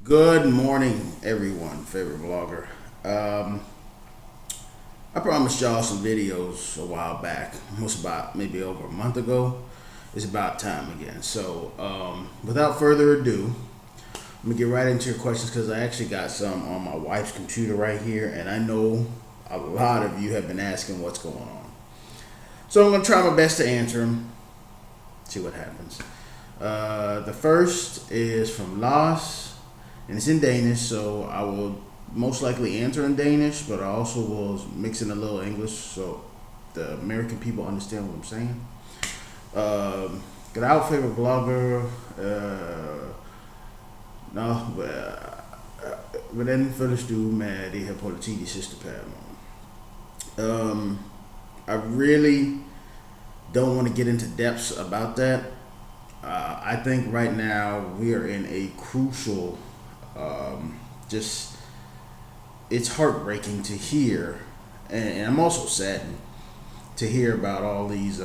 Good morning, everyone, favorite vlogger. Um, I promised y'all some videos a while back, almost about maybe over a month ago. It's about time again. Without further ado, let me get right into your questions because I actually got some on my wife's computer right here, and I know a lot of you have been asking what's going on. So I'm going to try my best to answer them, see what happens. The first is from Lars, and it's in Danish, so I will most likely answer in Danish, but I also will mix in a little English so the American people understand what I'm saying. Goddag, favorite blogger. Nå, hvordan føles du med det her politi de sidste par måneder? I really don't want to get into depths about that. I think right now we are in a crucial, just it's heartbreaking to hear, and I'm also saddened to hear about all these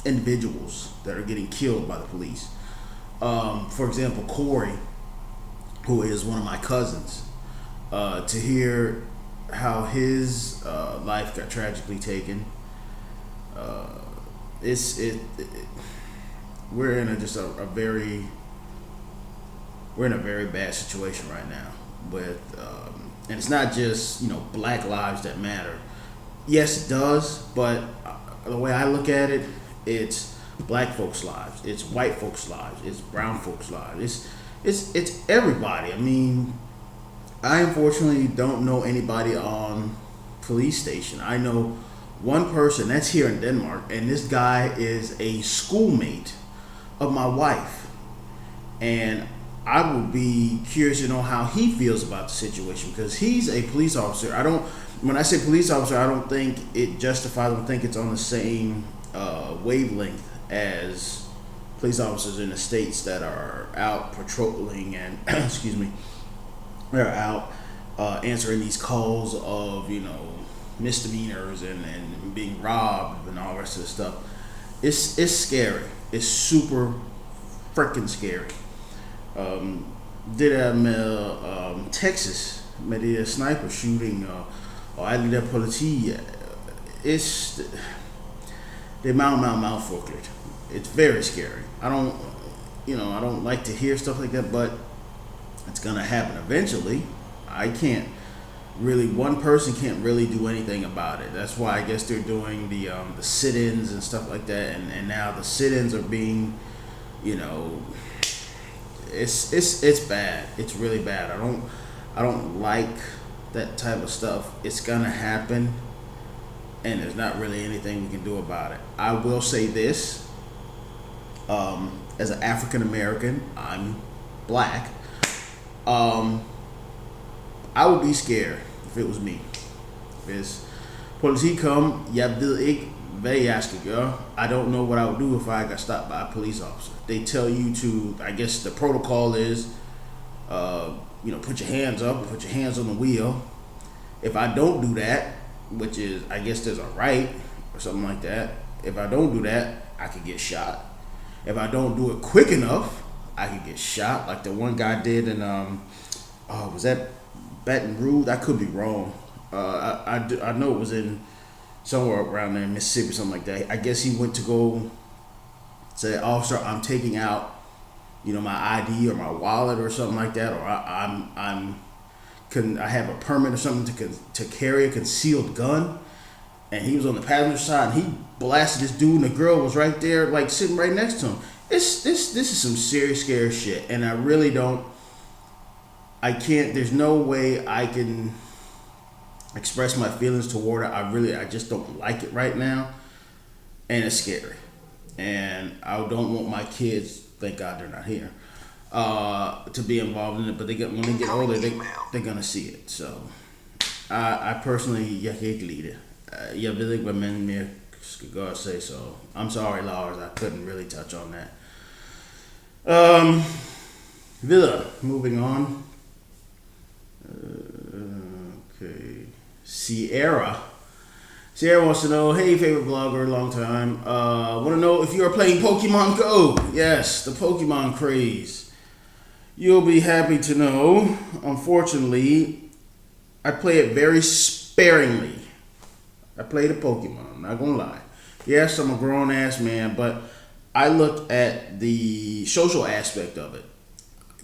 individuals that are getting killed by the police. For example, Corey, who is one of my cousins, to hear how his life got tragically taken. It's it, it we're in a just a very we're in a very bad situation right now with and it's not just black lives that matter. Yes, it does, but the way I look at it, it's black folks' lives, it's white folks' lives, it's brown folks' lives, it's everybody. I mean, I unfortunately don't know anybody on police station. I know one person that's here in Denmark, and this guy is a schoolmate of my wife, and I would be curious to know how he feels about the situation because he's a police officer. When I say police officer, I don't think it justifies. I don't think it's on the same wavelength as police officers in the states that are out patrolling and excuse me, they're out answering these calls of misdemeanors and being robbed and all the rest of the stuff. It's scary. It's super freaking scary. Det der med Texas med det der sniper shooting og alt det der politi, det er meget frygteligt. It's very scary. I don't like to hear stuff like that, but it's gonna happen eventually. One person can't really do anything about it. That's why I guess they're doing the sit-ins and stuff like that, and now the sit-ins are being, it's bad. It's really bad. I don't like that type of stuff. It's gonna happen, and there's not really anything we can do about it. I will say this: as an African American, I'm black. I would be scared if it was me. Hvis politi kom, jeg ved ikke, hvad jeg skal gøre. I don't know what I would do if I got stopped by a police officer. They tell you to, I guess the protocol is, put your hands up, put your hands on the wheel. If I don't do that, which is, I guess there's a right or something like that. If I don't do that, I could get shot. If I don't do it quick enough, I could get shot, like the one guy did in, was that Baton Rouge? I could be wrong. I know it was in somewhere around there in Mississippi or something like that. I guess he went to go say, "Officer, I'm taking out, my ID or my wallet or something like that, or I have a permit or something to carry a concealed gun." And he was on the passenger side, and he blasted this dude, and the girl was right there, like sitting right next to him. This is some serious, scary shit, and I really don't. I can't. There's no way I can express my feelings toward it. I just don't like it right now, and it's scary. And I don't want my kids. Thank God they're not here. To be involved in it, but when they get older, they're gonna see it. So, I personally, jeg kan ikke lide det. Jeg ved ikke, hvad man mere skal gøre og say. So, I'm sorry, Lars. I couldn't really touch on that. Videre, moving on. Okay. Sierra wants to know, hey, favorite vlogger, long time. Want to know if you are playing Pokemon Go. Yes, the Pokemon craze You'll be happy to know, unfortunately, I play it very sparingly. I play the Pokemon, I'm not gonna lie. Yes, I'm a grown ass man, but I look at the social aspect of it.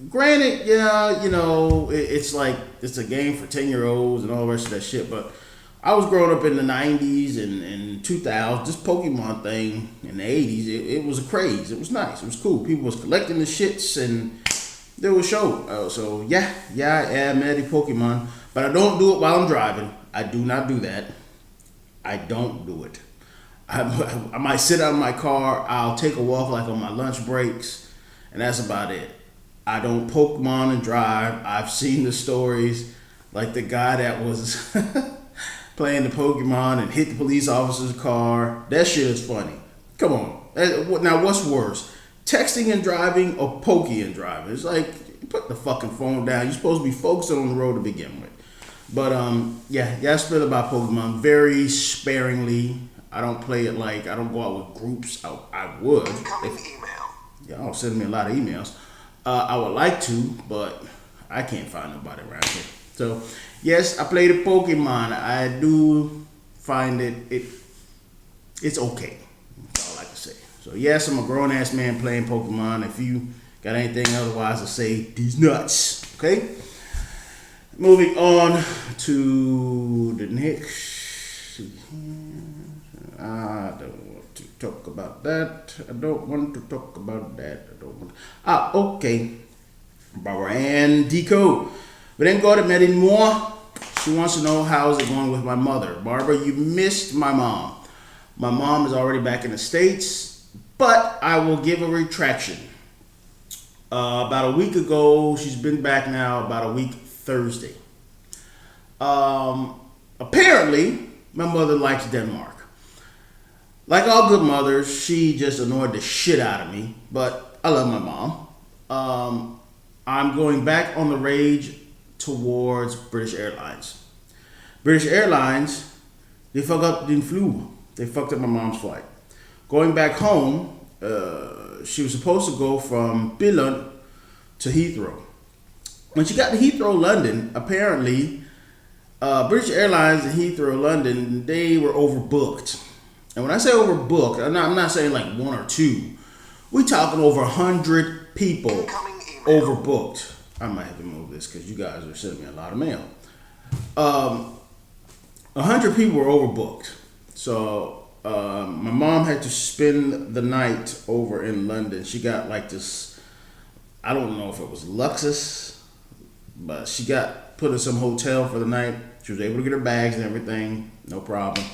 Granted, yeah, it's like it's a game for 10-year-olds and all the rest of that shit, but I was growing up in the 90s and 2000s. This Pokemon thing in the 80s, it was a craze. It was nice. It was cool. People was collecting the shits and there was show. So yeah, I am Eddie Pokemon, but I don't do it while I'm driving. I do not do that. I don't do it. I might sit out in my car. I'll take a walk like on my lunch breaks, and that's about it. I don't Pokemon and drive. I've seen the stories, like the guy that was playing the Pokemon and hit the police officer's car. That shit is funny. Come on. Now, what's worse? Texting and driving or Pokey and driving? It's like, put the fucking phone down. You're supposed to be focusing on the road to begin with. But yeah, I feel about Pokemon very sparingly. I don't play it like I don't go out with groups. I would. Incoming email. Y'all send me a lot of emails. I would like to, but I can't find nobody around here. So yes, I play the Pokemon. I do find it's okay. That's all I can say. So yes, I'm a grown ass man playing Pokemon. If you got anything otherwise to say, these nuts. Okay. Moving on to the next. I don't want to talk about that. I don't want to talk about that. Okay. Barbara Ann Deco. We didn't go to med anymore. She wants to know how's it going with my mother. Barbara, you missed my mom. My mom is already back in the States, but I will give a retraction. About a week ago, she's been back now about a week Thursday. Apparently, my mother likes Denmark. Like all good mothers, she just annoyed the shit out of me, but I love my mom. I'm going back on the rage towards British Airlines. British Airlines, they fucked up the flu. They fucked up my mom's flight. Going back home, she was supposed to go from Billund to Heathrow. When she got to Heathrow, London, apparently British Airlines and Heathrow, London, they were overbooked. And when I say overbooked, I'm not saying like one or two. We talking over 100 people overbooked. I might have to move this because you guys are sending me a lot of mail. 100 people were overbooked. So my mom had to spend the night over in London. She got like this, I don't know if it was Luxus, but she got put in some hotel for the night. She was able to get her bags and everything, no problem.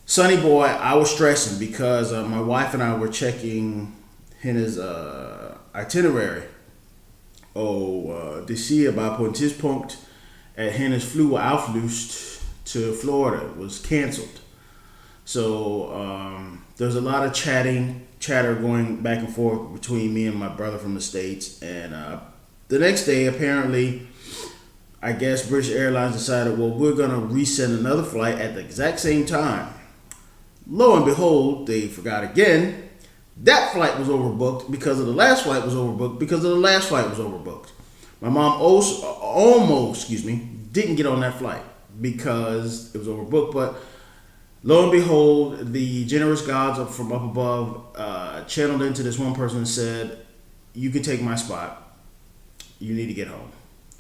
Sonny boy, I was stressing because my wife and I were checking his itinerary. De zie bij Pontispunct at hendes flyver aflyst to Florida. It was canceled. So there's a lot of chatter going back and forth between me and my brother from the States. And the next day, apparently, I guess British Airlines decided, well, we're going to resend another flight at the exact same time. Lo and behold, they forgot again. That flight was overbooked because of the last flight was overbooked because of the last flight was overbooked. My mom almost didn't get on that flight because it was overbooked. But lo and behold, the generous gods from up above channeled into this one person and said, you can take my spot. You need to get home.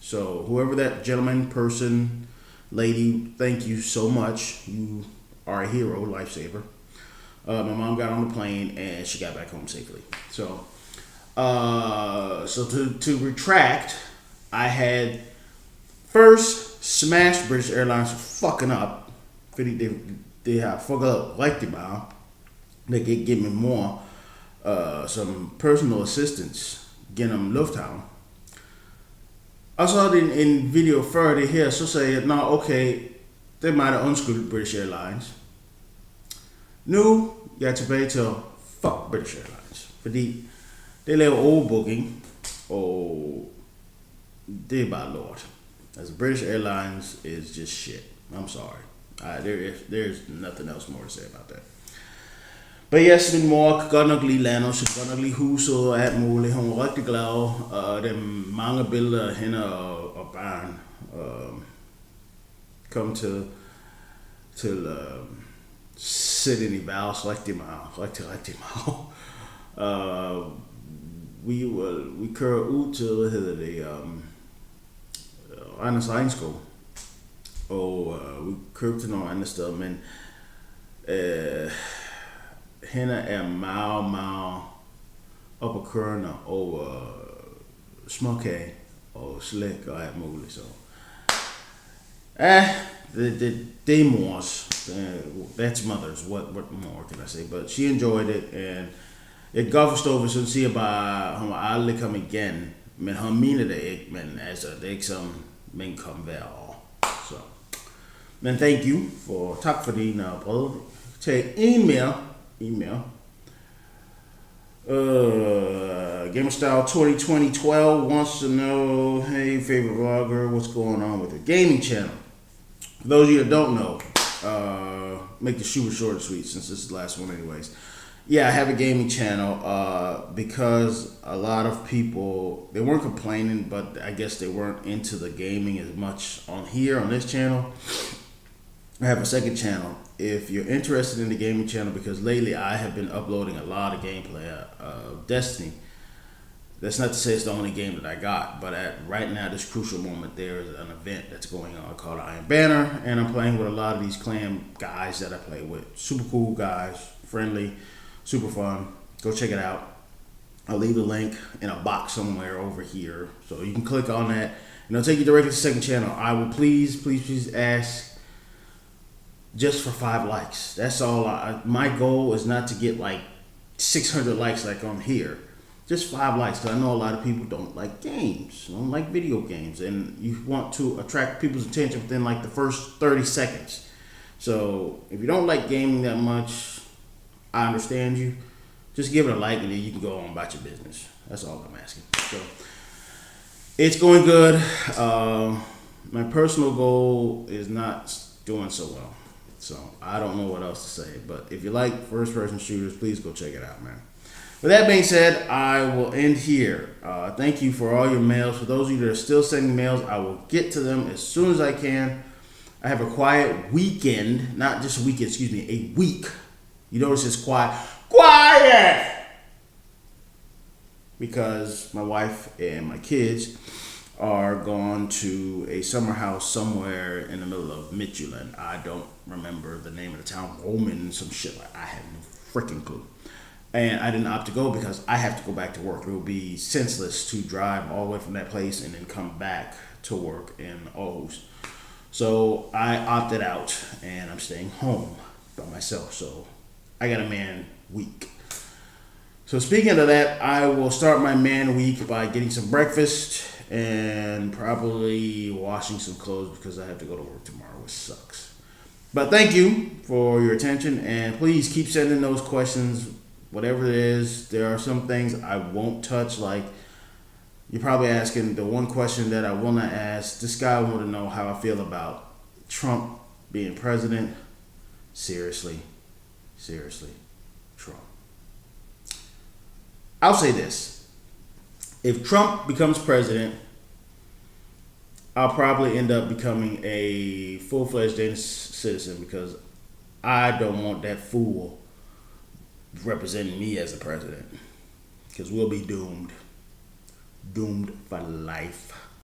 So whoever that gentleman, person, lady, thank you so much. You are a hero, lifesaver. My mom got on the plane and she got back home safely. So, to retract, I had first smashed British Airlines for fucking up. They have fucked up like the bomb. They could give me more, some personal assistance, getting them Lufthansa. I saw it in video further here, så sagde jeg, nå okay, det er mig, der undskyldt British Airlines. Nu jeg er tilbage til fuck British Airlines, fordi det laver overbooking, og det er bare lort. Altså British Airlines is just shit. I'm sorry. There's nothing else more to say about that. Men yes, min mor kan godt nok lide landet, så kan godt nok lide huset og alt muligt. Hun var rigtig glad, og der er mange billeder af hende og barn. Kom til sætte ind i værelse rigtig meget, rigtig meget. Vi kører ud til, hvad hedder det, Randers Regnskov, og vi købte til nogle andre steder, men hende er meget op og kørende over småkage og slik og alt muligt, så they mores. That's mothers. What more can I say? But she enjoyed it, and jeg kan godt forstå, hvis hun siger bare, hun må aldrig komme igen. Men hun mener det ikke, men altså, det er ikke som, men kom hver år. Så. Men thank you, tak for din brød. Tag en mere. GamerStyle 2012 wants to know, hey, favorite vlogger, what's going on with your gaming channel? For those of you that don't know, make the super short and sweet since this is the last one anyways. Yeah, I have a gaming channel because a lot of people, they weren't complaining, but I guess they weren't into the gaming as much on here, on this channel. I have a second channel. If you're interested in the gaming channel, because lately I have been uploading a lot of gameplay of Destiny. That's not to say it's the only game that I got, but right now, this crucial moment, there's an event that's going on called Iron Banner, and I'm playing with a lot of these clan guys that I play with. Super cool guys, friendly, super fun. Go check it out. I'll leave the link in a box somewhere over here, so you can click on that, and it'll take you directly to the second channel. I will please ask just for 5 likes. That's all. My goal is not to get like 600 likes like on here. Just 5 likes, because I know a lot of people don't like games, don't like video games, and you want to attract people's attention within like the first 30 seconds. So if you don't like gaming that much, I understand you. Just give it a like, and then you can go on about your business. That's all I'm asking. So it's going good. My personal goal is not doing so well, so I don't know what else to say. But if you like first-person shooters, please go check it out, man. With that being said, I will end here. Thank you for all your mails. For those of you that are still sending mails, I will get to them as soon as I can. I have a quiet weekend, not just a weekend, excuse me, a week. You notice it's quiet. Because my wife and my kids are gone to a summer house somewhere in the middle of Midtjylland. I don't remember the name of the town. Roman, some shit like I have no freaking clue. And I didn't opt to go because I have to go back to work. It would be senseless to drive all the way from that place and then come back to work in Aarhus. So I opted out, and I'm staying home by myself. So I got a man week. So speaking of that, I will start my man week by getting some breakfast and probably washing some clothes because I have to go to work tomorrow, which sucks. But thank you for your attention, and please keep sending those questions. Whatever it is, there are some things I won't touch. Like, you're probably asking the one question that I will not ask. This guy wanted to know how I feel about Trump being president. Seriously, Trump. I'll say this. If Trump becomes president, I'll probably end up becoming a full-fledged Danish citizen because I don't want that fool representing me as a president, because we'll be doomed for life.